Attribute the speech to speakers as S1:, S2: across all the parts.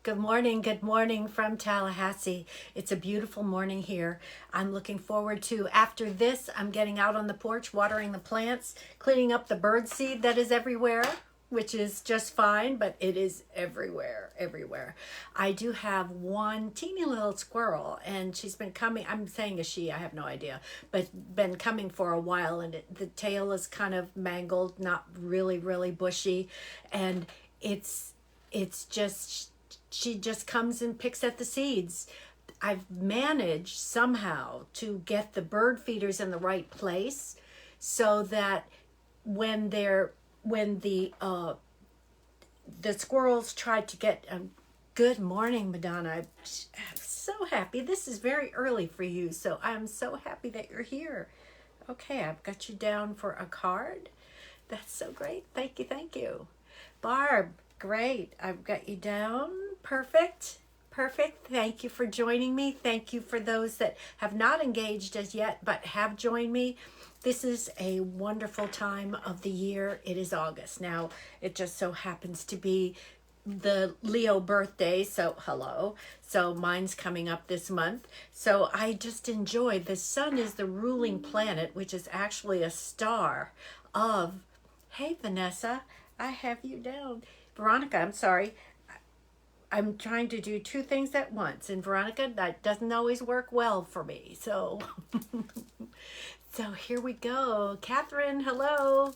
S1: Good morning from Tallahassee. It's a beautiful morning here. I'm looking forward to, after this, I'm getting out on the porch, watering the plants, cleaning up the bird seed that is everywhere, which is just fine, but it is everywhere, everywhere. I do have one teeny little squirrel, and she's been coming. I'm saying a she, I have no idea, but been coming for a while, and the tail is kind of mangled, not really, really bushy, and it's just she just comes and picks at the seeds. I've managed somehow to get the bird feeders in the right place so that when they're when the squirrels tried to get good morning, Madonna. I'm so happy. This is very early for you, so I'm so happy that you're here. Okay, I've got you down for a card. That's so great. Thank you, thank you. Barb, great. I've got you down. Perfect. Perfect. Thank you for joining me. Thank you for those that have not engaged as yet but have joined me. This is a wonderful time of the year. It is August. Now, it just so happens to be the Leo birthday, so hello. So mine's coming up this month. So I just enjoy, the sun is the ruling planet, which is actually a star of, hey Vanessa, I have you down. Veronica, I'm sorry. I'm trying to do two things at once, and Veronica, that doesn't always work well for me. So, so here we go. Catherine, hello,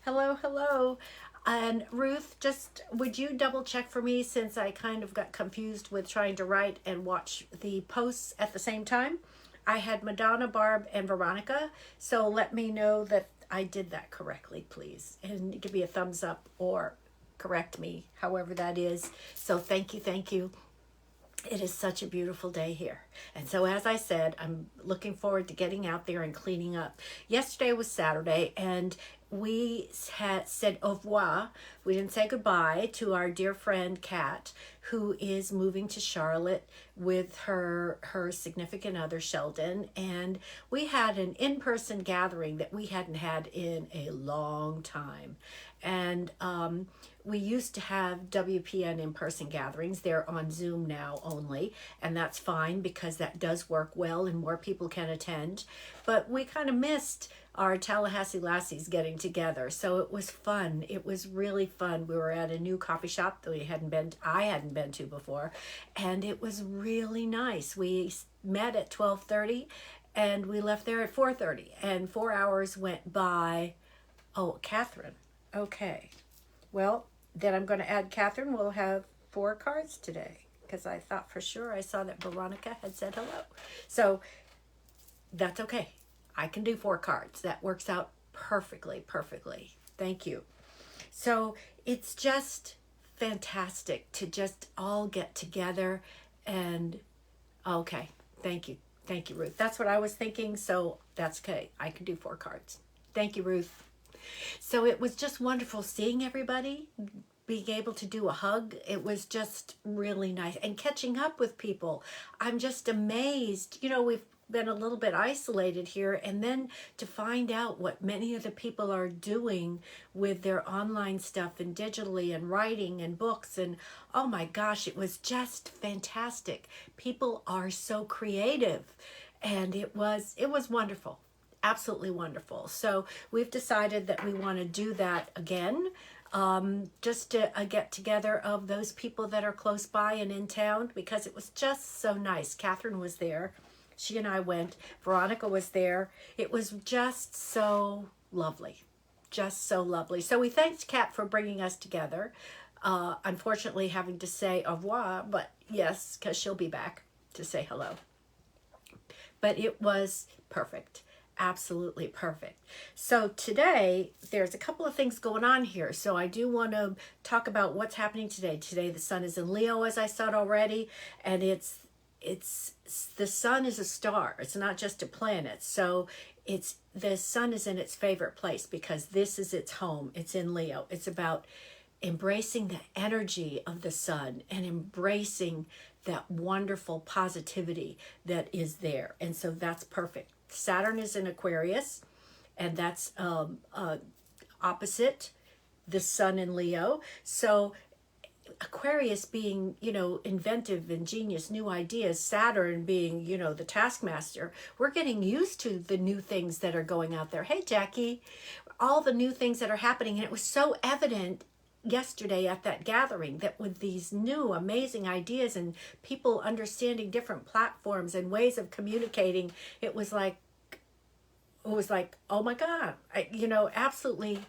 S1: hello, hello. And Ruth, just would you double check for me, since I kind of got confused with trying to write and watch the posts at the same time? I had Madonna, Barb, and Veronica. So let me know that I did that correctly, please, and give me a thumbs up or correct me, however that is. So thank you, thank you. It is such a beautiful day here. And so, as I said, I'm looking forward to getting out there and cleaning up. Yesterday was Saturday, and we had said au revoir. We didn't say goodbye to our dear friend Kat, who is moving to Charlotte with her significant other Sheldon, and we had an in-person gathering that we hadn't had in a long time. And we used to have WPN in-person gatherings. They're on Zoom now only, and that's fine because that does work well and more people can attend. But we kind of missed our Tallahassee Lassies getting together, so it was fun. It was really fun. We were at a new coffee shop that I hadn't been to before, and it was really nice. We met at 12:30, and we left there at 4:30, and 4 hours went by. Oh, Catherine. Okay. Well, then I'm going to add Catherine. We'll have 4 cards today because I thought for sure I saw that Veronica had said hello. So that's okay. I can do 4 cards. That works out perfectly, perfectly. Thank you. So it's just fantastic to just all get together and, okay. Thank you. Thank you, Ruth. That's what I was thinking. So that's okay. I can do 4 cards. Thank you, Ruth. So it was just wonderful seeing everybody, being able to do a hug. It was just really nice. And catching up with people. I'm just amazed. You know, we've been a little bit isolated here, and then to find out what many of the people are doing with their online stuff and digitally and writing and books, and oh my gosh, it was just fantastic. People are so creative, and it was wonderful. Absolutely wonderful. So we've decided that we want to do that again, just to get together of those people that are close by and in town, because it was just so nice. Catherine was there. She and I went. Veronica was there. It was just so lovely. Just so lovely. So we thanked Kat for bringing us together. Unfortunately, having to say au revoir, but yes, because she'll be back to say hello. But it was perfect. Absolutely perfect. So today there's a couple of things going on here. So I do want to talk about what's happening today. Today the sun is in Leo, as I said already, and it's the sun is a star. It's not just a planet. So the sun is in its favorite place because this is its home. It's in Leo. It's about embracing the energy of the sun and embracing that wonderful positivity that is there. And so that's perfect. Saturn is in Aquarius, and that's opposite the sun in Leo. So Aquarius being, inventive, ingenious, new ideas, Saturn being, the taskmaster, we're getting used to the new things that are going out there. Hey, Jackie, all the new things that are happening. And it was so evident yesterday at that gathering that with these new amazing ideas and people understanding different platforms and ways of communicating, it was like, oh my God, absolutely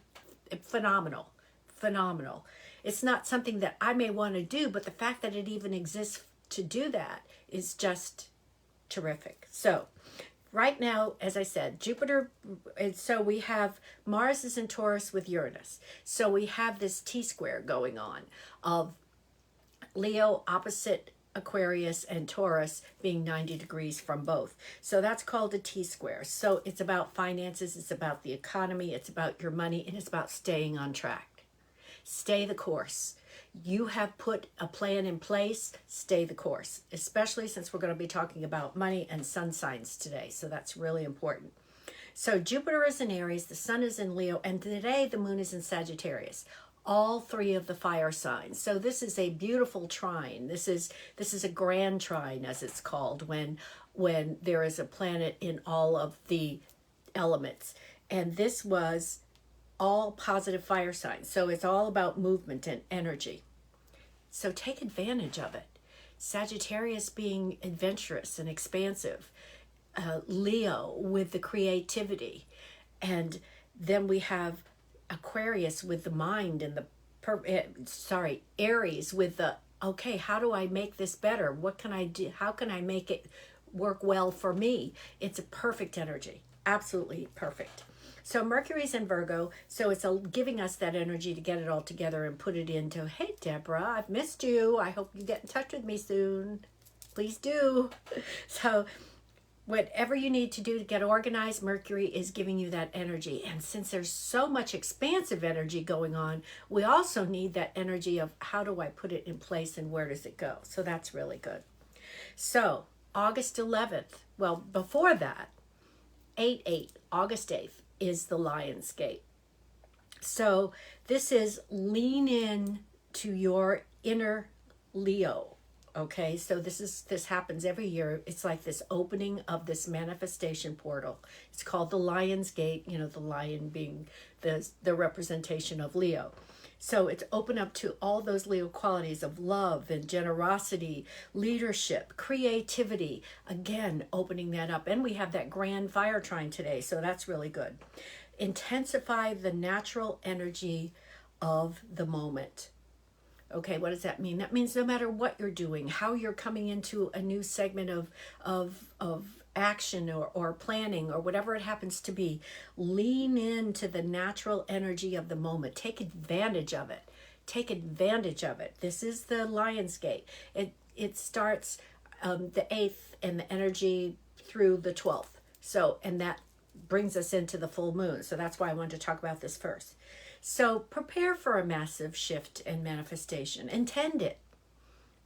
S1: phenomenal, phenomenal. It's not something that I may want to do, but the fact that it even exists to do that is just terrific. So right now, as I said, Jupiter, and so we have Mars is in Taurus with Uranus. So we have this T-square going on of Leo opposite Aquarius and Taurus being 90 degrees from both. So that's called a T-square. So it's about finances, it's about the economy, it's about your money, and it's about staying on track. Stay the course. You have put a plan in place, stay the course, especially since we're going to be talking about money and sun signs today. So that's really important. So Jupiter is in Aries, the sun is in Leo, and today the moon is in Sagittarius. All three of the fire signs. So this is a beautiful trine. This is a grand trine, as it's called, when there is a planet in all of the elements. And this was all positive fire signs. So it's all about movement and energy. So take advantage of it. Sagittarius being adventurous and expansive. Leo with the creativity. And then we have Aquarius with the mind and Aries with the, okay, how do I make this better? What can I do? How can I make it work well for me? It's a perfect energy. Absolutely perfect. So Mercury's in Virgo, so it's giving us that energy to get it all together and put it into, hey, Deborah, I've missed you. I hope you get in touch with me soon. Please do. So whatever you need to do to get organized, Mercury is giving you that energy. And since there's so much expansive energy going on, we also need that energy of how do I put it in place and where does it go? So that's really good. So August 11th, well, before that, 8/8, August 8th, is the Lion's Gate. So this is lean in to your inner Leo. Okay, so this happens every year. It's like this opening of this manifestation portal. It's called the Lion's Gate, the lion being the representation of Leo. So it's open up to all those Leo qualities of love and generosity, leadership, creativity. Again, opening that up. And we have that grand fire trine today, so that's really good. Intensify the natural energy of the moment. Okay, what does that mean? That means no matter what you're doing, how you're coming into a new segment of action or planning or whatever it happens to be, lean into the natural energy of the moment. Take advantage of it. Take advantage of it. This is the Lion's Gate. It starts the 8th and the energy through the 12th. So, and that brings us into the full moon. So that's why I wanted to talk about this first. So prepare for a massive shift and manifestation. Intend it.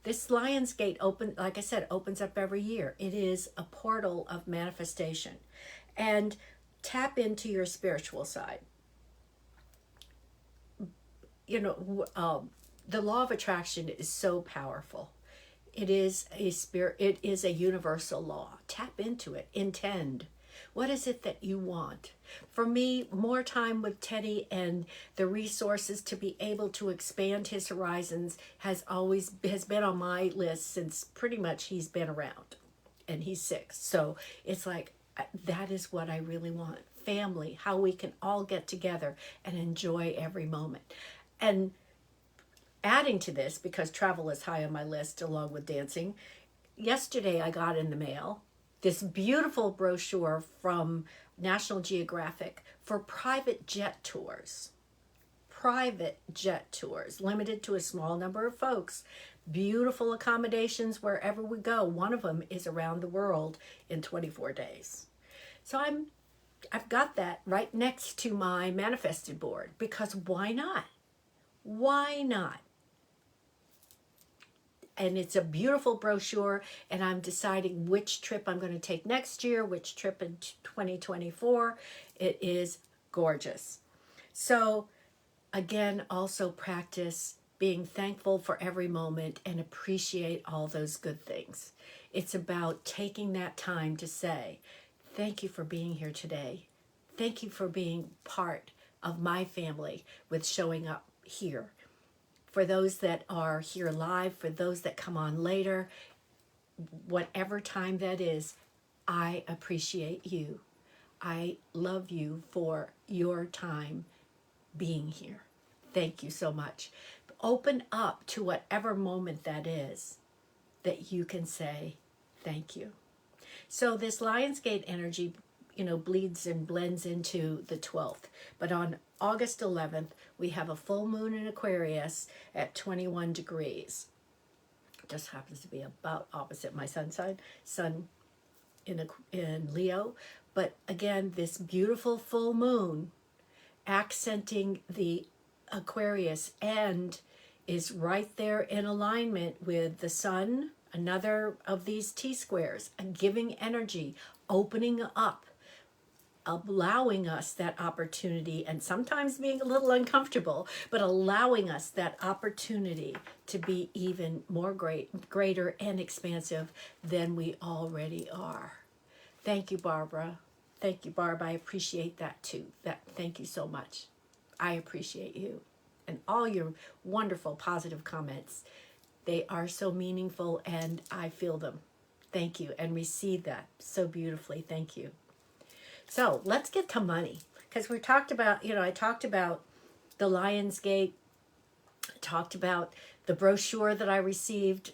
S1: This Lion's Gate, like I said, opens up every year. It is a portal of manifestation. And tap into your spiritual side. The law of attraction is so powerful. It is a universal law. Tap into it. Intend. What is it that you want? For me, more time with Teddy and the resources to be able to expand his horizons has been on my list since pretty much he's been around, and he's 6. So it's like, that is what I really want. Family, how we can all get together and enjoy every moment. And adding to this, because travel is high on my list along with dancing, yesterday I got in the mail this beautiful brochure from National Geographic for private jet tours. Private jet tours, limited to a small number of folks. Beautiful accommodations wherever we go. One of them is around the world in 24 days. So I've got that right next to my manifested board, because why not? Why not? And it's a beautiful brochure, and I'm deciding which trip I'm going to take next year, which trip in 2024. It is gorgeous. So again, also practice being thankful for every moment and appreciate all those good things. It's about taking that time to say, thank you for being here today. Thank you for being part of my family with showing up here. For those that are here live, for those that come on later, whatever time that is, I appreciate you. I love you for your time being here. Thank you so much. Open up to whatever moment that is that you can say thank you. So this Lionsgate energy, bleeds and blends into the 12th. But on August 11th, we have a full moon in Aquarius at 21 degrees. It just happens to be about opposite my sun sign, sun in Leo. But again, this beautiful full moon accenting the Aquarius end is right there in alignment with the sun, another of these T-squares, a giving energy, opening up, allowing us that opportunity, and sometimes being a little uncomfortable, but allowing us that opportunity to be even more greater and expansive than we already are. Thank you, Barbara. Thank you, Barb. I appreciate that too. Thank you so much. I appreciate you and all your wonderful positive comments. They are so meaningful and I feel them. Thank you, and receive that so beautifully. Thank you. So let's get to money, because we talked about, I talked about the Lionsgate, talked about the brochure that I received.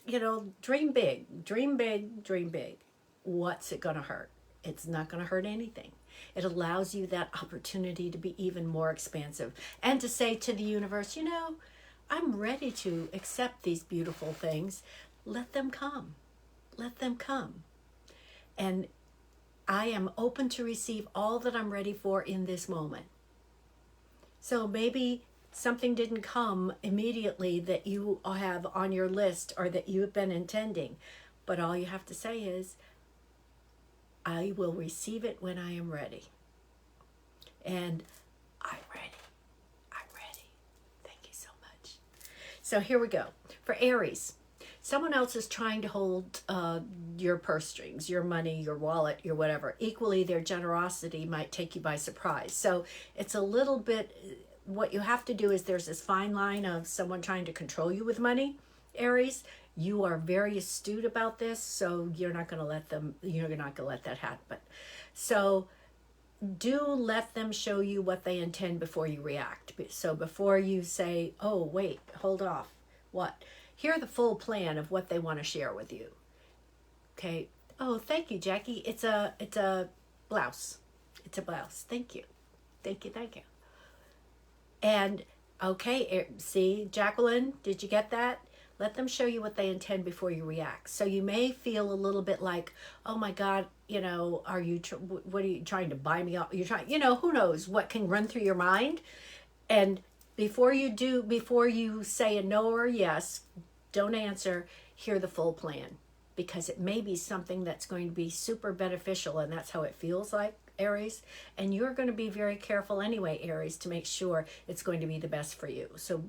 S1: Dream big, dream big, dream big. What's it going to hurt? It's not going to hurt anything. It allows you that opportunity to be even more expansive and to say to the universe, I'm ready to accept these beautiful things. Let them come. Let them come. And I am open to receive all that I'm ready for in this moment. So maybe something didn't come immediately that you have on your list or that you've been intending, but all you have to say is, I will receive it when I am ready. And I'm ready. I'm ready. Thank you so much. So here we go. For Aries, someone else is trying to hold your purse strings, your money, your wallet, your whatever. Equally, their generosity might take you by surprise. So it's a little bit, what you have to do is there's this fine line of someone trying to control you with money, Aries. You are very astute about this, so you're not going to let that happen. So do let them show you what they intend before you react. So before you say, oh, wait, hold off. What? Hear the full plan of what they want to share with you. Okay. Oh, thank you, Jackie. It's a blouse. It's a blouse. Thank you. Thank you. Thank you. And okay, see, Jacqueline, did you get that? Let them show you what they intend before you react. So you may feel a little bit like, oh my God, are you, what are you trying to buy me off? You're trying, who knows what can run through your mind. And before you say a no or a yes, don't answer, hear the full plan, because it may be something that's going to be super beneficial, and that's how it feels like, Aries. And you're going to be very careful anyway, Aries, to make sure it's going to be the best for you. So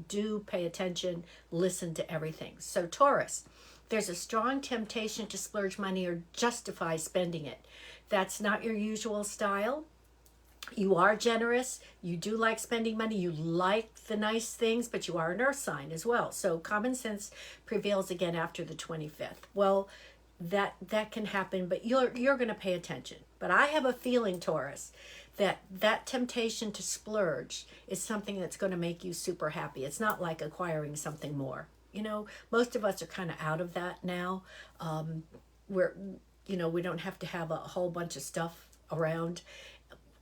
S1: do pay attention, listen to everything. So Taurus, there's a strong temptation to splurge money or justify spending it. That's not your usual style. You are generous. You do like spending money. You like the nice things, but you are an earth sign as well. So common sense prevails again after the 25th. Well, that can happen, but you're going to pay attention. But I have a feeling, Taurus, that temptation to splurge is something that's going to make you super happy. It's not like acquiring something more. Most of us are kind of out of that now. We don't have to have a whole bunch of stuff around.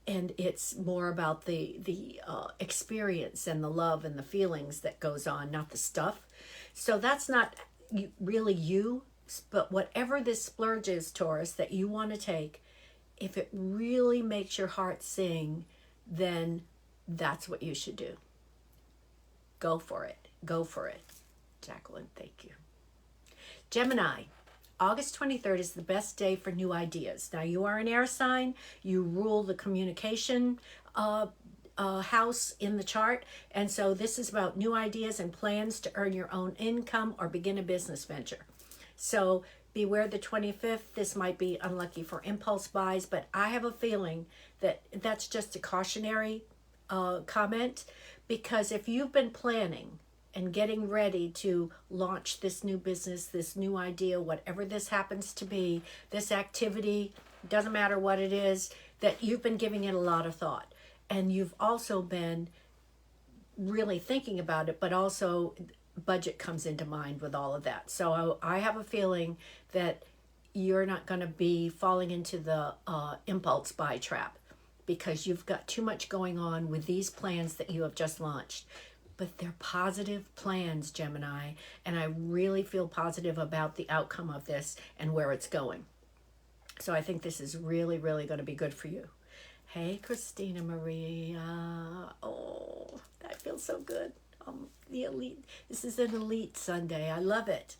S1: And it's more about the experience and the love and the feelings that goes on, not the stuff. So that's not really you, but whatever this splurge is, Taurus, that you want to take, if it really makes your heart sing, then that's what you should do. Go for it. Go for it. Jacqueline, thank you. Gemini, August 23rd is the best day for new ideas. Now, you are an air sign. You rule the communication house in the chart. And so this is about new ideas and plans to earn your own income or begin a business venture. So beware the 25th. This might be unlucky for impulse buys, but I have a feeling that that's just a cautionary comment, because if you've been planning and getting ready to launch this new business, this new idea, whatever this happens to be, this activity, doesn't matter what it is, that you've been giving it a lot of thought. And you've also been really thinking about it, but also budget comes into mind with all of that. So I have a feeling that you're not going to be falling into the impulse buy trap, because you've got too much going on with these plans that you have just launched. But they're positive plans, Gemini, and I really feel positive about the outcome of this and where it's going. So I think this is really, really going to be good for you. Hey, Christina Maria. Oh, that feels so good. The elite. This is an elite Sunday. I love it.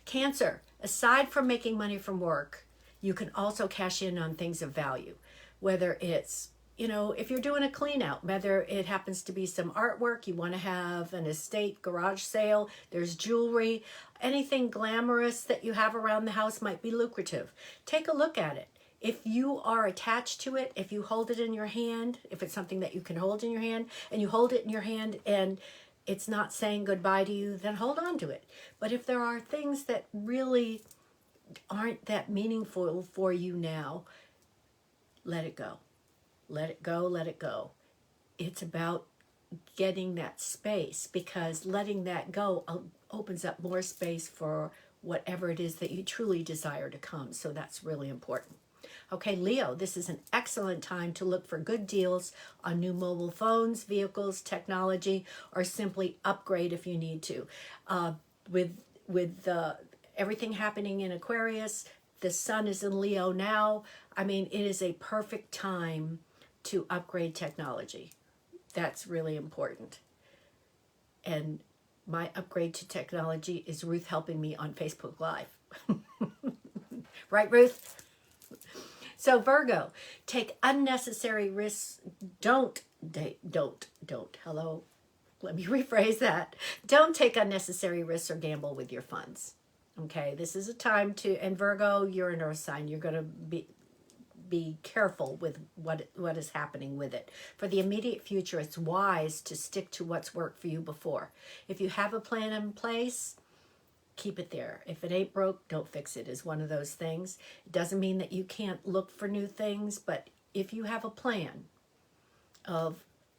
S1: Cancer. Aside from making money from work, you can also cash in on things of value. Whether it's, if you're doing a clean out, whether it happens to be some artwork, you want to have an estate garage sale, there's jewelry, anything glamorous that you have around the house might be lucrative. Take a look at it. If you are attached to it, if you hold it in your hand, if it's something that you can hold in your hand, and you hold it in your hand and it's not saying goodbye to you, then hold on to it. But if there are things that really aren't that meaningful for you now, let it go. Let it go, let it go. It's about getting that space, because letting that go opens up more space for whatever it is that you truly desire to come. So that's really important. Okay, Leo, this is an excellent time to look for good deals on new mobile phones, vehicles, technology, or simply upgrade if you need to. With everything happening in Aquarius, the sun is in Leo now. I mean, it is a perfect time to upgrade technology. That's really important. And my upgrade to technology is Ruth helping me on Facebook Live. Right, Ruth? So Virgo, take unnecessary risks. Don't. Hello. Let me rephrase that. Don't take unnecessary risks or gamble with your funds. Okay, this is a time to, and Virgo, you're an earth sign. You're going to be careful with what is happening with it. For the immediate future, it's wise to stick to what's worked for you before. If you have a plan in place, keep it there. If it ain't broke, don't fix it, is one of those things. It doesn't mean that you can't look for new things, but if you have a plan of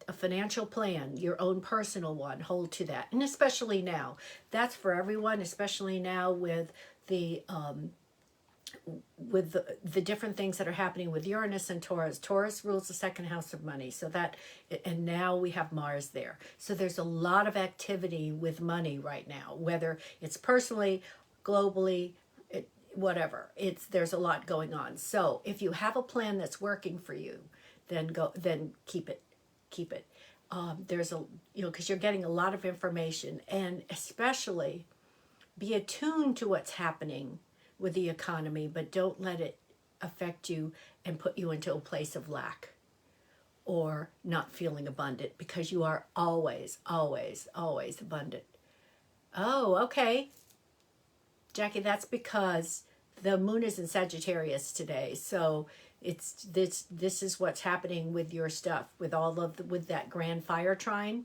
S1: a financial plan, your own personal one, hold to that. And especially now, that's for everyone, especially now with the different things that are happening with Uranus and Taurus. Taurus rules the second house of money. So that, and now we have Mars there. So there's a lot of activity with money right now, whether it's personally, globally, whatever. There's a lot going on. So if you have a plan that's working for you, then keep it. There's because you're getting a lot of information, and especially be attuned to what's happening with the economy, but don't let it affect you and put you into a place of lack or not feeling abundant, because you are always, always, always abundant. Oh, okay. Jackie, that's because the moon is in Sagittarius today. So this is what's happening with your stuff, with with that grand fire trine.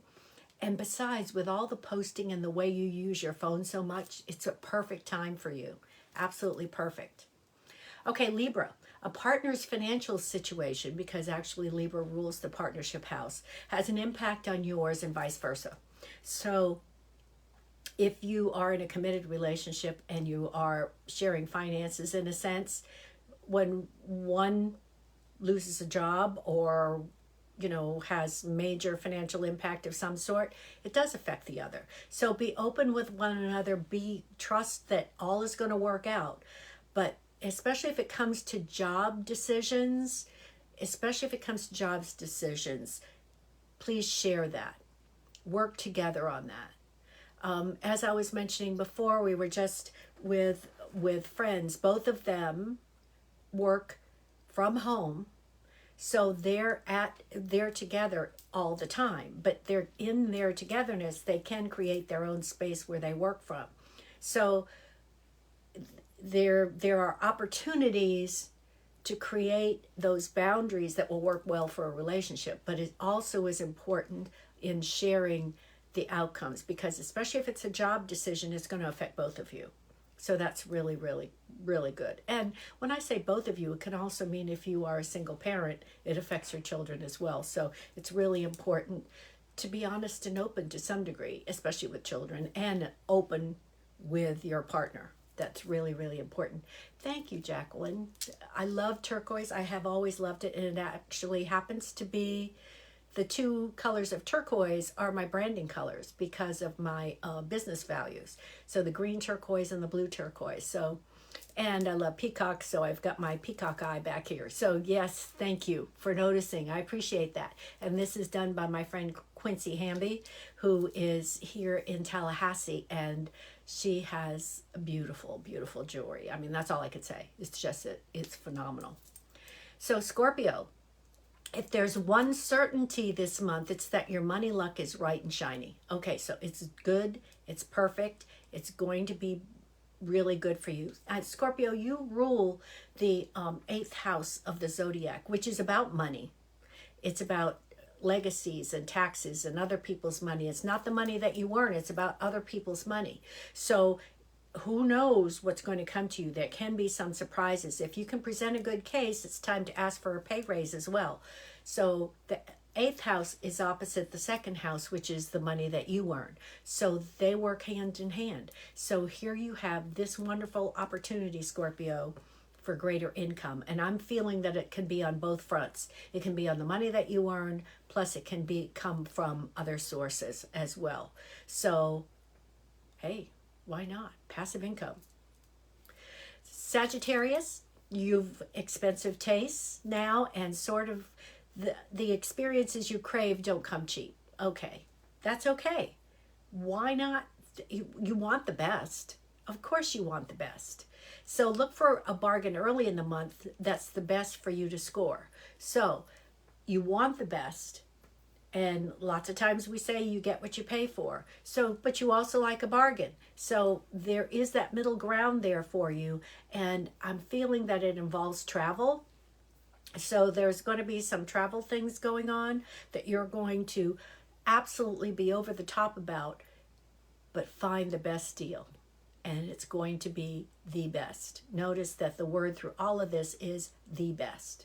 S1: And besides, with all the posting and the way you use your phone so much, it's a perfect time for you. Absolutely perfect. Okay, Libra, a partner's financial situation, because actually Libra rules the partnership house, has an impact on yours and vice versa. So if you are in a committed relationship and you are sharing finances, in a sense, when one loses a job or has major financial impact of some sort, it does affect the other. So be open with one another, trust that all is going to work out. But especially if it comes to job decisions, please share that. Work together on that. As I was mentioning before, we were just with friends. Both of them work from home. So they're together all the time, but they're in their togetherness, they can create their own space where they work from. So there are opportunities to create those boundaries that will work well for a relationship, but it also is important in sharing the outcomes, because especially if it's a job decision, it's going to affect both of you. So that's really, really, really good. And when I say both of you, it can also mean if you are a single parent, it affects your children as well. So it's really important to be honest and open to some degree, especially with children, and open with your partner. That's really, really important. Thank you, Jacqueline. I love turquoise. I have always loved it, and it actually happens to be the two colors of turquoise are my branding colors because of my business values. So the green turquoise and the blue turquoise. So, and I love peacocks, so I've got my peacock eye back here. So yes, thank you for noticing. I appreciate that. And this is done by my friend Quincy Hamby, who is here in Tallahassee, and she has beautiful, beautiful jewelry. I mean, that's all I could say. It's just, it's phenomenal. So Scorpio, if there's one certainty this month, it's that your money luck is right and shiny. Okay, so it's good, it's perfect, it's going to be really good for you. Scorpio, you rule the 8th house of the zodiac, which is about money. It's about legacies and taxes and other people's money. It's not the money that you earn, it's about other people's money. So who knows what's going to come to you. There can be some surprises. If you can present a good case, it's time to ask for a pay raise as well. So the 8th house is opposite the 2nd house, which is the money that you earn. So they work hand in hand. So here you have this wonderful opportunity, Scorpio, for greater income. And I'm feeling that it can be on both fronts. It can be on the money that you earn, plus it can come from other sources as well. So, hey, why not? Passive income. Sagittarius, you've expensive tastes now, and sort of the experiences you crave don't come cheap. Okay, that's okay. Why not? You want the best. Of course you want the best. So look for a bargain early in the month that's the best for you to score. So you want the best. And lots of times we say you get what you pay for. So, but you also like a bargain. So there is that middle ground there for you. And I'm feeling that it involves travel. So there's going to be some travel things going on that you're going to absolutely be over the top about, but find the best deal. And it's going to be the best. Notice that the word through all of this is the best.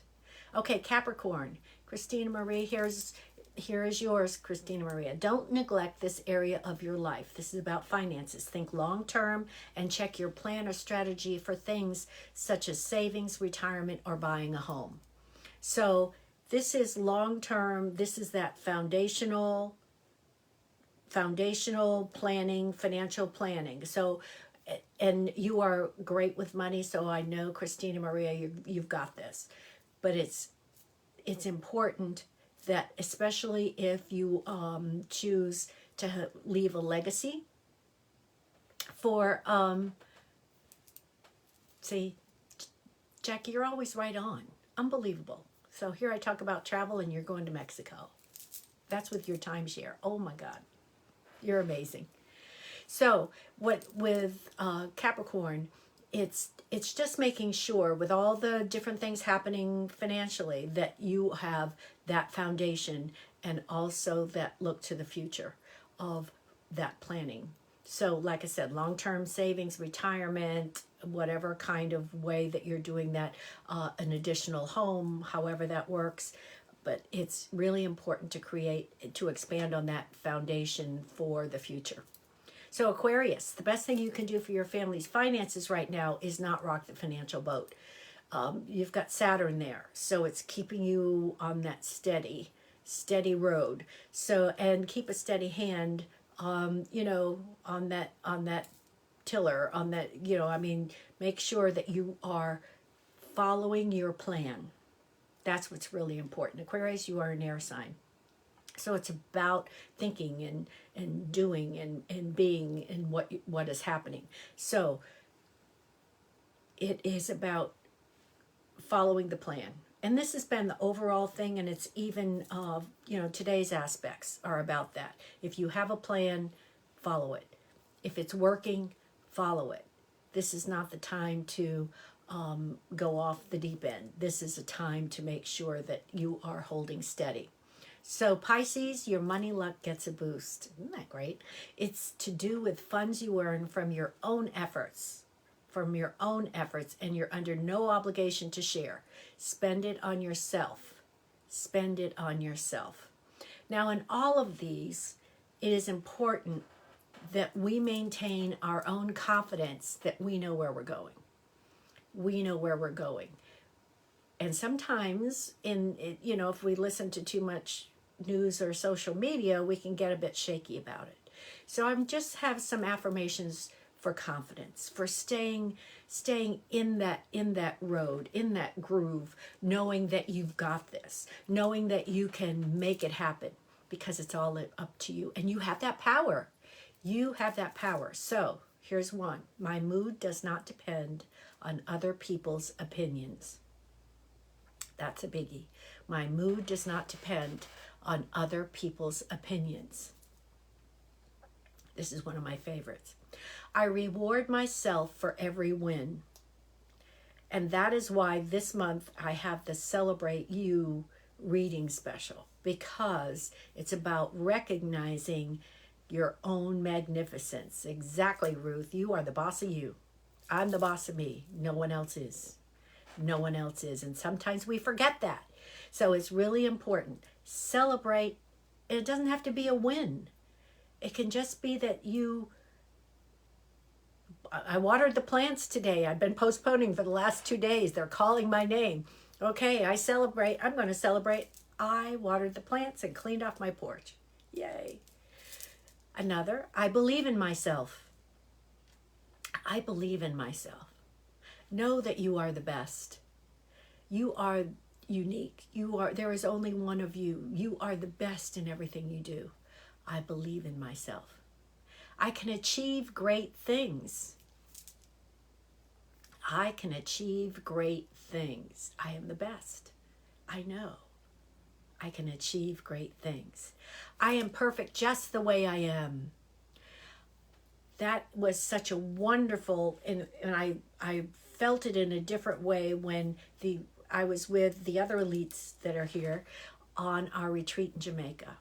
S1: Okay, Capricorn. Christina Marie, here is yours, Christina Maria. Don't neglect this area of your life. This is about finances. Think long term and check your plan or strategy for things such as savings, retirement, or buying a home. So this is long term. This is that foundational planning, financial planning. So, and you are great with money, so I know, Christina Maria, you've got this. But it's important that, especially if you choose to leave a legacy for, see, Jackie, you're always right on. Unbelievable. So here I talk about travel and you're going to Mexico. That's with your timeshare. Oh my God. You're amazing. So what with Capricorn, it's just making sure with all the different things happening financially that you have that foundation and also that look to the future of that planning. So like I said, long-term savings, retirement, whatever kind of way that you're doing that, an additional home, however that works. But it's really important to expand on that foundation for the future. So Aquarius, the best thing you can do for your family's finances right now is not rock the financial boat. You've got Saturn there, so it's keeping you on that steady road. So, and keep a steady hand, on that tiller, on that, make sure that you are following your plan. That's what's really important. Aquarius, you are an air sign. So it's about thinking and doing and being and what is happening. So it is about following the plan And this has been the overall thing, and it's even, today's aspects are about that. If you have a plan, follow it. If it's working, follow it. This is not the time to go off the deep end. This is a time to make sure that you are holding steady. So Pisces, your money luck gets a boost. Isn't that great? It's to do with funds you earn from your own efforts. And you're under no obligation to share. Spend it on yourself. Spend it on yourself. Now, in all of these, it is important that we maintain our own confidence that we know where we're going. We know where we're going. And sometimes, if we listen to too much news or social media, we can get a bit shaky about it. So I just have some affirmations for confidence, for staying in that road, in that groove, knowing that you've got this, knowing that you can make it happen, because it's all up to you. And you have that power. You have that power. So here's one. My mood does not depend on other people's opinions. That's a biggie. My mood does not depend on other people's opinions. This is one of my favorites. I reward myself for every win. And that is why this month I have the Celebrate You reading special, because it's about recognizing your own magnificence. Exactly, Ruth. You are the boss of you. I'm the boss of me. No one else is. No one else is. And sometimes we forget that. So it's really important. Celebrate. It doesn't have to be a win. It can just be that I watered the plants today. I've been postponing for the last 2 days. They're calling my name. Okay, I celebrate. I'm going to celebrate. I watered the plants and cleaned off my porch. Yay. Another, I believe in myself. I believe in myself. Know that you are the best. You are unique. There is only one of you. You are the best in everything you do. I believe in myself. I can achieve great things. I can achieve great things. I am the best. I know. I can achieve great things. I am perfect just the way I am. That was such a wonderful, and I felt it in a different way when I was with the other elites that are here on our retreat in Jamaica.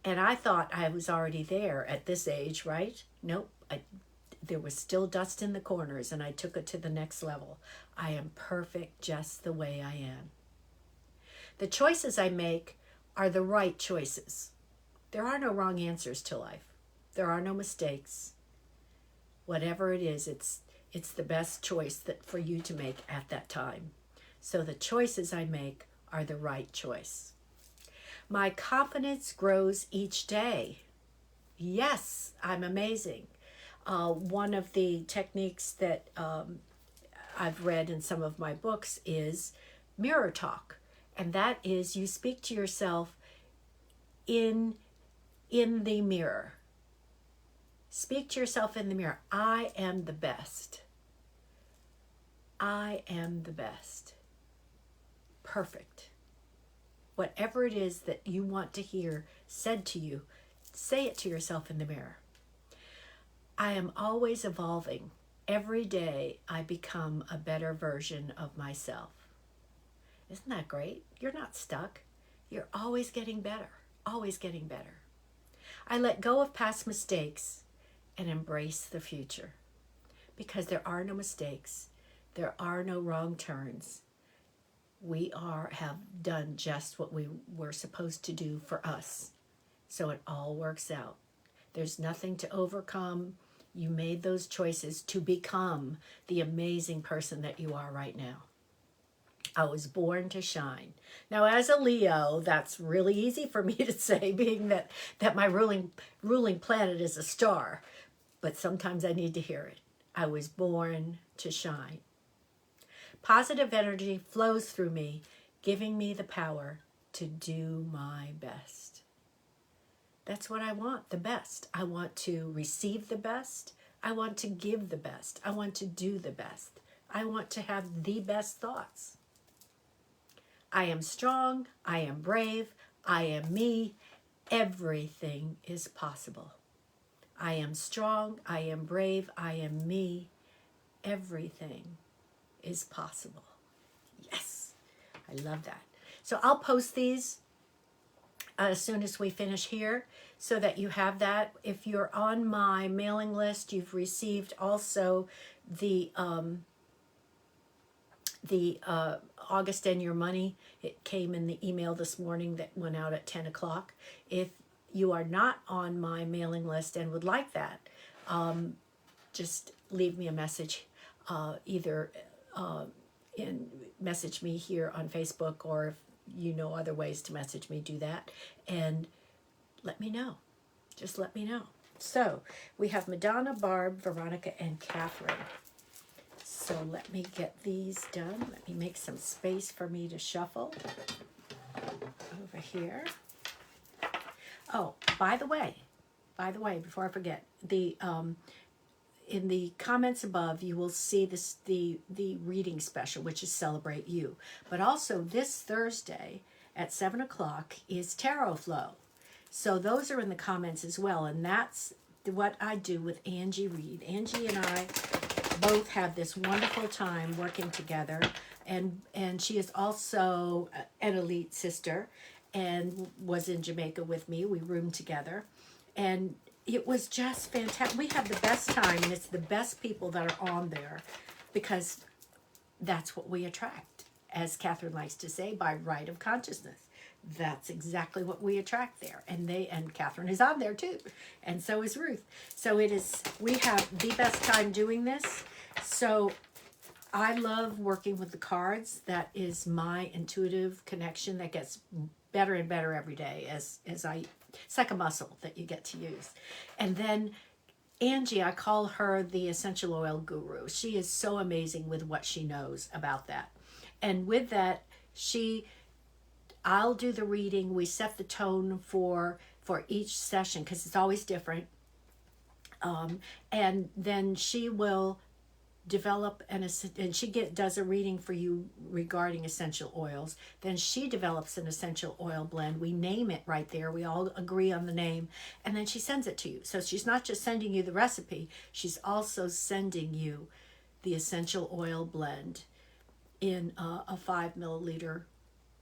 S1: And I thought I was already there at this age, right? Nope. There was still dust in the corners, and I took it to the next level. I am perfect just the way I am. The choices I make are the right choices. There are no wrong answers to life. There are no mistakes. Whatever it is, it's the best choice for you to make at that time. So the choices I make are the right choice. My confidence grows each day. Yes, I'm amazing. One of the techniques that I've read in some of my books is mirror talk. And that is, you speak to yourself in the mirror. Speak to yourself in the mirror. I am the best. I am the best. Perfect. Whatever it is that you want to hear said to you, say it to yourself in the mirror. I am always evolving. Every day I become a better version of myself. Isn't that great? You're not stuck. You're always getting better. Always getting better. I let go of past mistakes and embrace the future, because there are no mistakes. There are no wrong turns. We have done just what we were supposed to do for us. So it all works out. There's nothing to overcome. You made those choices to become the amazing person that you are right now. I was born to shine. Now, as a Leo, that's really easy for me to say, being that my ruling planet is a star. But sometimes I need to hear it. I was born to shine. Positive energy flows through me, giving me the power to do my best. That's what I want, the best. I want to receive the best. I want to give the best. I want to do the best. I want to have the best thoughts. I am strong. I am brave. I am me. Everything is possible. I am strong. I am brave. I am me. Everything is possible. Yes, I love that. So I'll post these as soon as we finish here so that you have that. If you're on my mailing list, you've received also the August and Your Money. It came in the email this morning that went out at 10 o'clock. If you are not on my mailing list and would like that, just leave me a message, either in message me here on Facebook, or if you know other ways to message me, do that and let me know. Just let me know. So we have Madonna, Barb, Veronica, and Catherine. So let me get these done. Let me make some space for me to shuffle over here. Oh, by the way, before I forget, the in the comments above, you will see this the reading special, which is Celebrate You. But also this Thursday at 7 o'clock is Tarot Flow. So those are in the comments as well. And that's what I do with Angie Reed. Angie and I both have this wonderful time working together. And she is also an elite sister and was in Jamaica with me. We roomed together. And it was just fantastic. We have the best time, and it's the best people that are on there because that's what we attract, as Catherine likes to say, by right of consciousness. That's exactly what we attract there. And Catherine is on there too. And so is Ruth. So we have the best time doing this. So I love working with the cards. That is my intuitive connection that gets better and better every day as it's like a muscle that you get to use. And then Angie, I call her the essential oil guru. She is so amazing with what she knows about that. And with that, I'll do the reading. We set the tone for each session because it's always different. And then she will develop and she does a reading for you regarding essential oils. Then she develops an essential oil blend. We name it right there. We all agree on the name, and then she sends it to you. So she's not just sending you the recipe, she's also sending you the essential oil blend in a 5 milliliter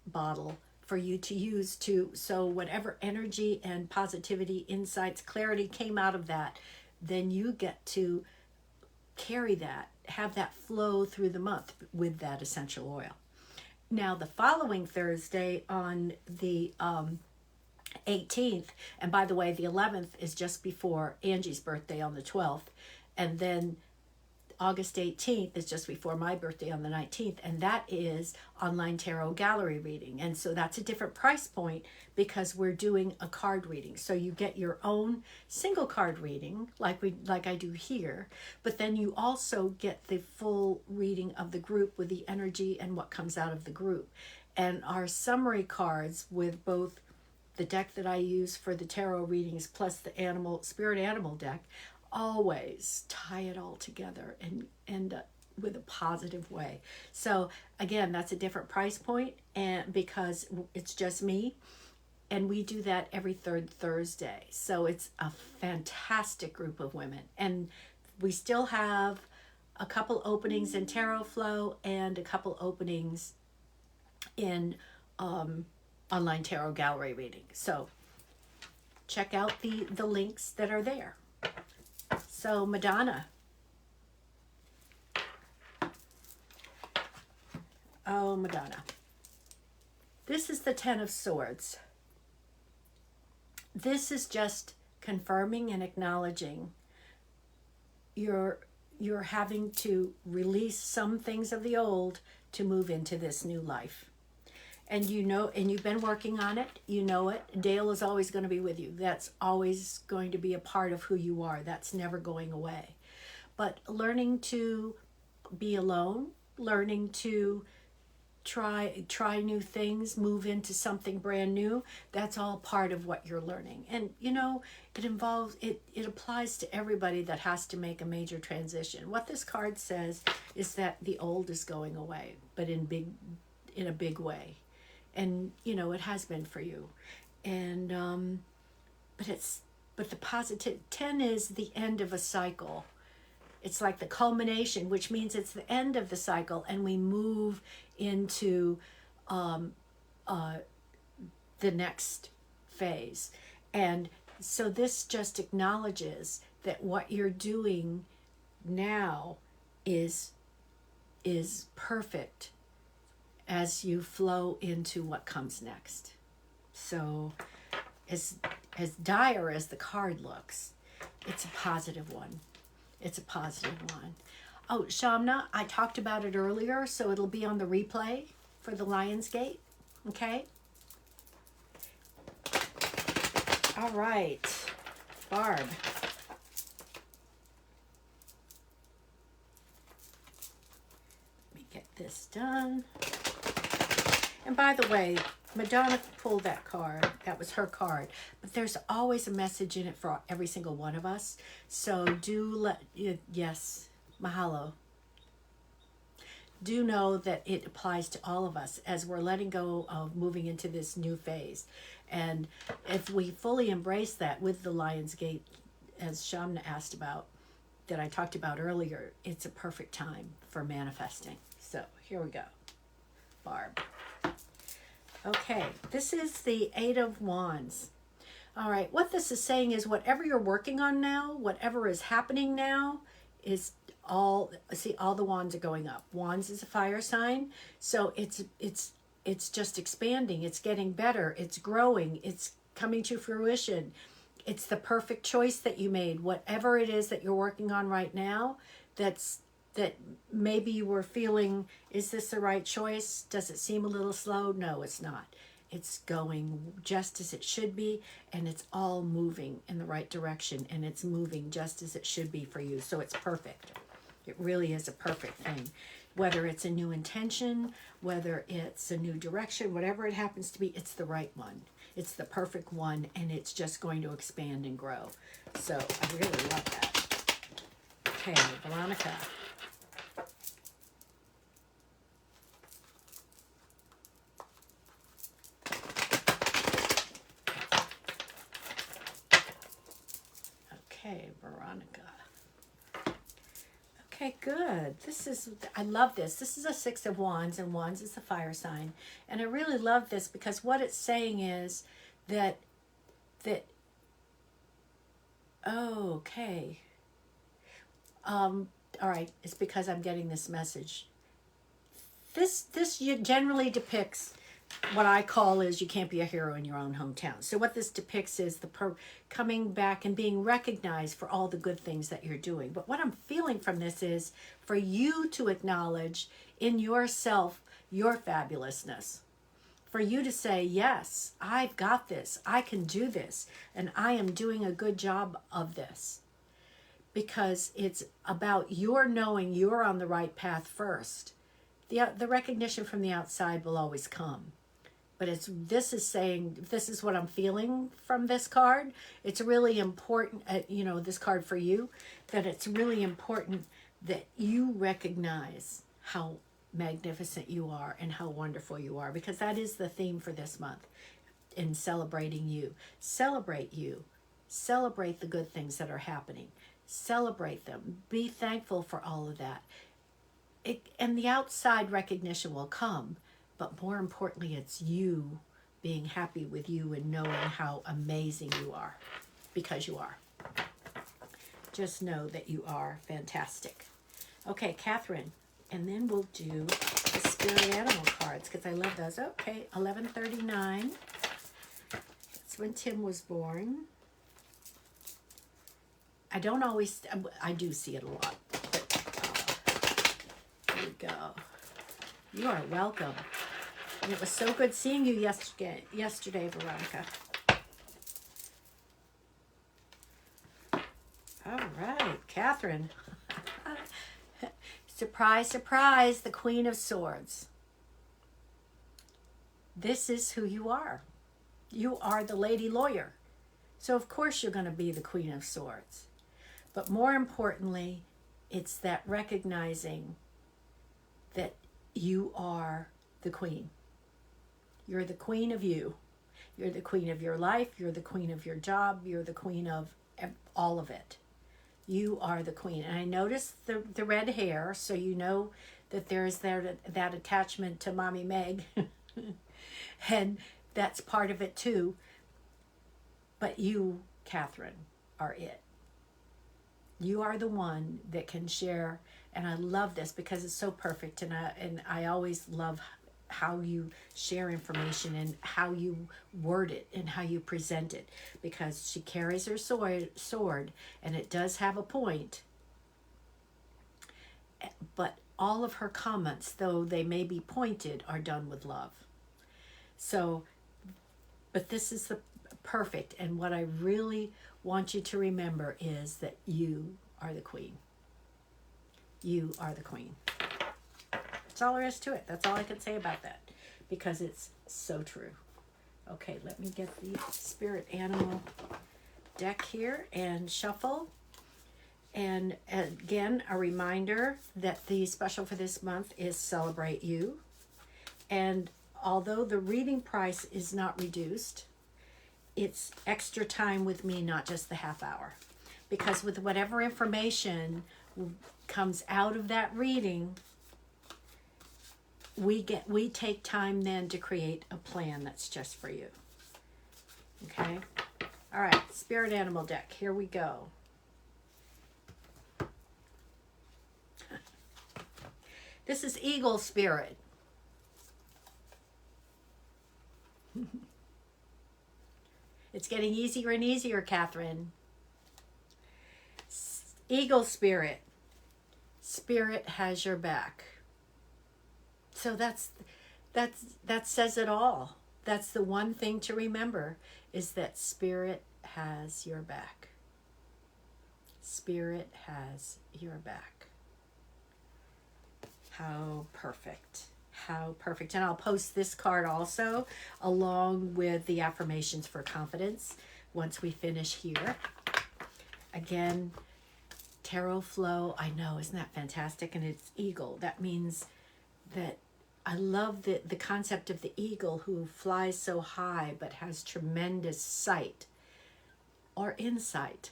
S1: bottle for you to use so whatever energy and positivity, insights, clarity came out of that, then you get to carry that, have that flow through the month with that essential oil. Now the following Thursday on the 18th, and by the way, the 11th is just before Angie's birthday on the 12th, and then August 18th is just before my birthday on the 19th, and that is online tarot gallery reading. And so that's a different price point because we're doing a card reading. So you get your own single card reading like I do here, but then you also get the full reading of the group with the energy and what comes out of the group. And our summary cards with both the deck that I use for the tarot readings plus the spirit animal deck always tie it all together and end up with a positive way. So again, that's a different price point, and because it's just me, and we do that every third Thursday. So it's a fantastic group of women, and we still have a couple openings in Tarot Flow and a couple openings in online tarot gallery reading. So check out the links that are there. So Madonna. Oh, Madonna. This is the Ten of Swords. This is just confirming and acknowledging you're having to release some things of the old to move into this new life. And and you've been working on it, you know it. Dale is always going to be with you. That's always going to be a part of who you are. That's never going away. But learning to be alone, learning to try new things, move into something brand new, that's all part of what you're learning. And it applies to everybody that has to make a major transition. What this card says is that the old is going away, but in a big way. And you know, it has been for you. And but the positive 10 is the end of a cycle. It's like the culmination, which means it's the end of the cycle, and we move into the next phase. And so this just acknowledges that what you're doing now is perfect as you flow into what comes next. So as dire as the card looks, it's a positive one. It's a positive one. Oh, Shamna, I talked about it earlier, so it'll be on the replay for the Lionsgate. Okay? All right. Barb. Let me get this done. And by the way, Madonna pulled that card. That was her card. But there's always a message in it for every single one of us. So yes, mahalo. Do know that it applies to all of us as we're letting go of moving into this new phase. And if we fully embrace that with the Lionsgate, as Shamna asked about, that I talked about earlier, it's a perfect time for manifesting. So here we go. Barb. Okay, this is the Eight of Wands. All right, what this is saying is whatever you're working on now, whatever is happening now, is all, see, all the wands are going up. Wands is a fire sign, so it's just expanding, it's getting better, it's growing, it's coming to fruition. It's the perfect choice that you made. Whatever it is that you're working on right now, that maybe you were feeling, is this the right choice? Does it seem a little slow? No, it's not. It's going just as it should be, and it's all moving in the right direction, and it's moving just as it should be for you. So it's perfect. It really is a perfect thing. Whether it's a new intention, whether it's a new direction, whatever it happens to be, it's the right one. It's the perfect one, and it's just going to expand and grow. So I really love that. Okay, Veronica. Okay, Veronica. Okay, good. I love this. This is a Six of Wands, and Wands is the fire sign. And I really love this because what it's saying is that oh, okay. All right, it's because I'm getting this message. This generally depicts what I call is you can't be a hero in your own hometown. So what this depicts is coming back and being recognized for all the good things that you're doing. But what I'm feeling from this is for you to acknowledge in yourself your fabulousness. For you to say, yes, I've got this, I can do this, and I am doing a good job of this. Because it's about your knowing you're on the right path first. The recognition from the outside will always come. But this is saying, this is what I'm feeling from this card. It's really important, this card for you, that it's really important that you recognize how magnificent you are and how wonderful you are, because that is the theme for this month in celebrating you. Celebrate you. Celebrate the good things that are happening. Celebrate them. Be thankful for all of that. And the outside recognition will come. But more importantly, it's you being happy with you and knowing how amazing you are, because you are. Just know that you are fantastic. Okay, Catherine, and then we'll do the spirit animal cards because I love those. Okay, 1139. That's when Tim was born. I do see it a lot. There we go. You are welcome. And it was so good seeing you yesterday, Veronica. All right, Catherine. Surprise, surprise, the Queen of Swords. This is who you are. You are the lady lawyer. So of course you're going to be the Queen of Swords. But more importantly, it's that recognizing that you are the queen. You're the queen of you. You're the queen of your life. You're the queen of your job. You're the queen of all of it. You are the queen. And I noticed the red hair, so you know that there's that attachment to Mommy Meg. And that's part of it too. But you, Catherine, are it. You are the one that can share. And I love this because it's so perfect. And I always love how you share information and how you word it and how you present it, because she carries her sword and it does have a point, but all of her comments, though they may be pointed, are done with love. So, but this is the perfect, and what I really want you to remember is that you are the queen. You are the queen. That's all there is to it. That's all I can say about that, because it's so true. Okay, let me get the spirit animal deck here and shuffle. And again, a reminder that the special for this month is Celebrate You. And although the reading price is not reduced, it's extra time with me, not just the half hour. Because with whatever information comes out of that reading, we take time then to create a plan that's just for you. Okay? All right, spirit animal deck. Here we go. This is Eagle Spirit. It's getting easier and easier, Catherine. Eagle Spirit. Spirit has your back. So that says it all. That's the one thing to remember, is that Spirit has your back. Spirit has your back. How perfect. How perfect. And I'll post this card also along with the affirmations for confidence once we finish here. Again, Tarot Flow, I know, isn't that fantastic? And it's eagle. That means that I love the concept of the eagle who flies so high but has tremendous sight or insight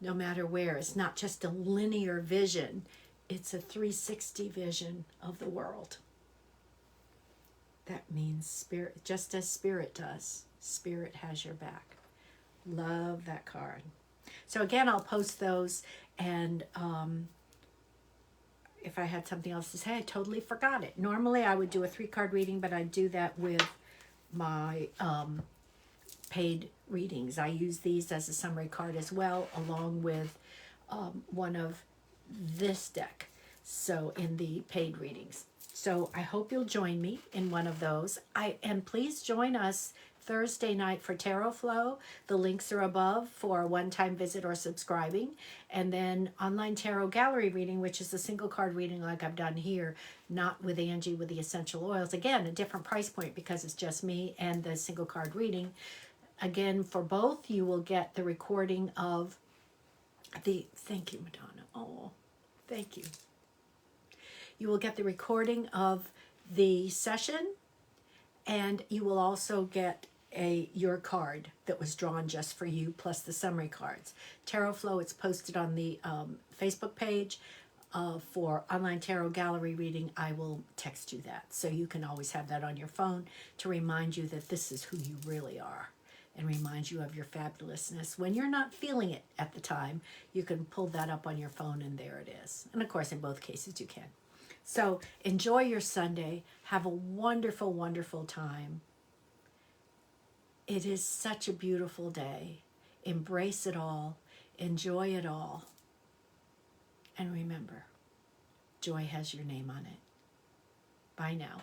S1: no matter where. It's not just a linear vision. It's a 360 vision of the world. That means spirit, just as spirit does. Spirit has your back. Love that card. So again, I'll post those, and if I had something else to say, I totally forgot it. Normally I would do a 3-card reading, but I do that with my paid readings. I use these as a summary card as well, along with one of this deck, so in the paid readings. So I hope you'll join me in one of those. And please join us Thursday night for Tarot Flow. The links are above for a one-time visit or subscribing. And then online tarot gallery reading, which is a single card reading like I've done here, not with Angie with the essential oils. Again, a different price point because it's just me and the single card reading. Again, for both, you will get the recording of the, thank you, Madonna. Oh, thank you. You will get the recording of the session, and you will also get your card that was drawn just for you, plus the summary cards. Tarot Flow, it's posted on the Facebook page. For online tarot gallery reading, I will text you that, so you can always have that on your phone to remind you that this is who you really are, and remind you of your fabulousness. When you're not feeling it at the time, you can pull that up on your phone, and there it is. And of course, in both cases, you can. So enjoy your Sunday. Have a wonderful, wonderful time. It is such a beautiful day. Embrace it all. Enjoy it all. And remember, joy has your name on it. Bye now.